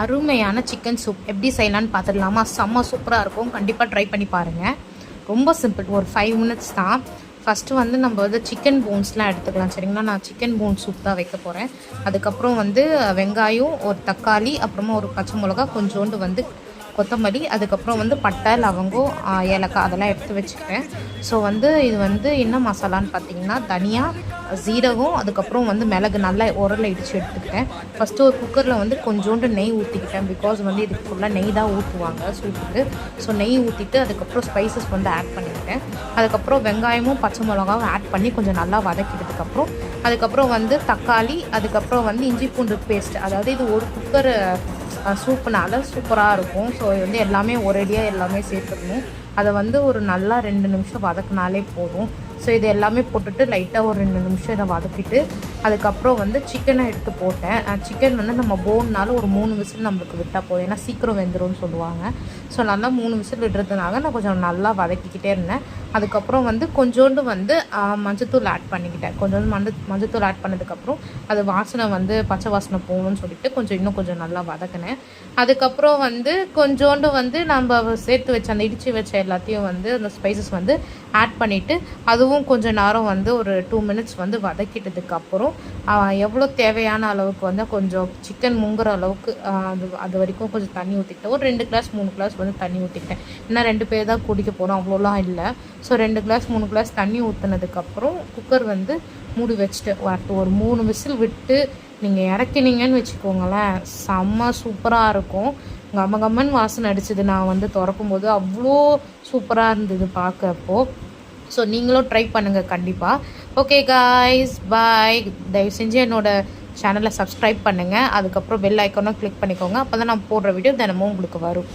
அருமையான chicken soup எப்படி செய்யலான்னு பார்த்துடலாமா? செம்ம சூப்பராக இருக்கும். கண்டிப்பாக ட்ரை பண்ணி பாருங்கள். ரொம்ப சிம்பிள், ஒரு 5 மினிட்ஸ் தான். ஃபஸ்ட்டு வந்து நம்ம வந்து சிக்கன் போன்ஸ்லாம் எடுத்துக்கலாம், சரிங்களா? நான் சிக்கன் போன் சூப் தான் வைக்க போகிறேன். அதுக்கப்புறம் வந்து வெங்காயம், ஒரு தக்காளி, அப்புறமா ஒரு பச்சை மிளகா, கொஞ்சோண்டு வந்து கொத்தமல்லி, அதுக்கப்புறம் வந்து பட்டை, லவங்கம், ஏலக்காய் அதெல்லாம் எடுத்து வச்சுக்கிறேன். ஸோ வந்து இது வந்து என்ன மசாலான்னு பார்த்தீங்கன்னா, தனியா, ஜீரகம், அதுக்கப்புறம் வந்து மிளகு நல்லா உரலில் இடித்து எடுத்துக்கிட்டேன். ஃபஸ்ட்டு ஒரு குக்கரில் வந்து கொஞ்சோண்டு நெய் ஊற்றிக்கிட்டேன். பிகாஸ் வந்து இதுக்கு ஃபுல்லாக நெய் தான் ஊற்றுவாங்க சூப்புக்கு. ஸோ நெய் ஊற்றிட்டு அதுக்கப்புறம் ஸ்பைசஸ் வந்து ஆட் பண்ணிக்கிட்டேன். அதுக்கப்புறம் வெங்காயமும் பச்சை மிளகாவும் ஆட் பண்ணி கொஞ்சம் நல்லா அதுக்கப்புறம் வந்து தக்காளி, அதுக்கப்புறம் வந்து இஞ்சி பூண்டு பேஸ்ட். அதாவது இது ஒரு குக்கர் சூப்புனால சூப்பராக இருக்கும். ஸோ இது வந்து எல்லாமே ஒரேடியாக எல்லாமே சேர்த்துக்கணும். அதை வந்து ஒரு நல்லா 2 நிமிஷம் வதக்கினாலே போதும். ஸோ இது எல்லாமே போட்டுட்டு லைட்டாக ஒரு 2 நிமிஷம் இதை வதக்கிட்டு அதுக்கப்புறம் வந்து சிக்கனை எடுத்து போட்டேன். சிக்கன் வந்து நம்ம போன்னால ஒரு 3 விசில் நம்மளுக்கு விட்டால் போதும், ஏன்னா சீக்கிரம் வெந்துரும்னு சொல்லுவாங்க. ஸோ நல்லா 3 விசில் விடுறதுனால நான் கொஞ்சம் நல்லா வதக்கிக்கிட்டே இருந்தேன். அதுக்கப்புறம் வந்து கொஞ்சோண்டு வந்து மஞ்சத்தூள் ஆட் பண்ணிக்கிட்டேன். கொஞ்சோண்டு மஞ்சத்தூள் ஆட் பண்ணதுக்கப்புறம் அது வாசனை வந்து பச்சை வாசனை போகணும்னு சொல்லிட்டு இன்னும் கொஞ்சம் நல்லா வதக்கினேன். அதுக்கப்புறம் வந்து கொஞ்சோண்டு வந்து நம்ம சேர்த்து வச்ச அந்த இடித்து வச்ச எல்லாத்தையும் வந்து அந்த ஸ்பைசஸ் வந்து ஆட் பண்ணிவிட்டு அதுவும் கொஞ்சம் நேரம் வந்து ஒரு 2 மினிட்ஸ் வந்து வதக்கிட்டதுக்கப்புறம் எவ்வளோ தேவையான அளவுக்கு வந்து கொஞ்சம் சிக்கன் முங்குற அளவுக்கு அது வரைக்கும் கொஞ்சம் தண்ணி ஊற்றிக்கிட்டேன். ஒரு 2 கிளாஸ் 3 கிளாஸ் வந்து தண்ணி ஊற்றிக்கிட்டேன். ஏன்னா 2 பேர் தான் குடிக்க போகிறோம், அவ்வளோலாம் இல்லை. ஸோ 2 கிளாஸ் 3 கிளாஸ் தண்ணி ஊற்றினதுக்கப்புறம் குக்கர் வந்து மூடி வச்சுட்டு ஒரு 3 விசில் விட்டு நீங்கள் இறக்கினீங்கன்னு வச்சுக்கோங்களேன், செம்ம சூப்பராக இருக்கும். கம்மன் வாசனை அடிச்சது. நான் வந்து திறக்கும் போது அவ்வளோ சூப்பராக இருந்தது பார்க்கப்போ. ஸோ நீங்களும் ட்ரை பண்ணுங்கள் கண்டிப்பாக. ஓகே காய்ஸ், பாய். தயவு செஞ்சு என்னோடய சேனலை சப்ஸ்கிரைப் பண்ணுங்கள். அதுக்கப்புறம் பெல் ஐக்கானும் கிளிக் பண்ணிக்கோங்க. அப்போ தான் நான் போடுற வீடியோ தினமும் உங்களுக்கு வரும்.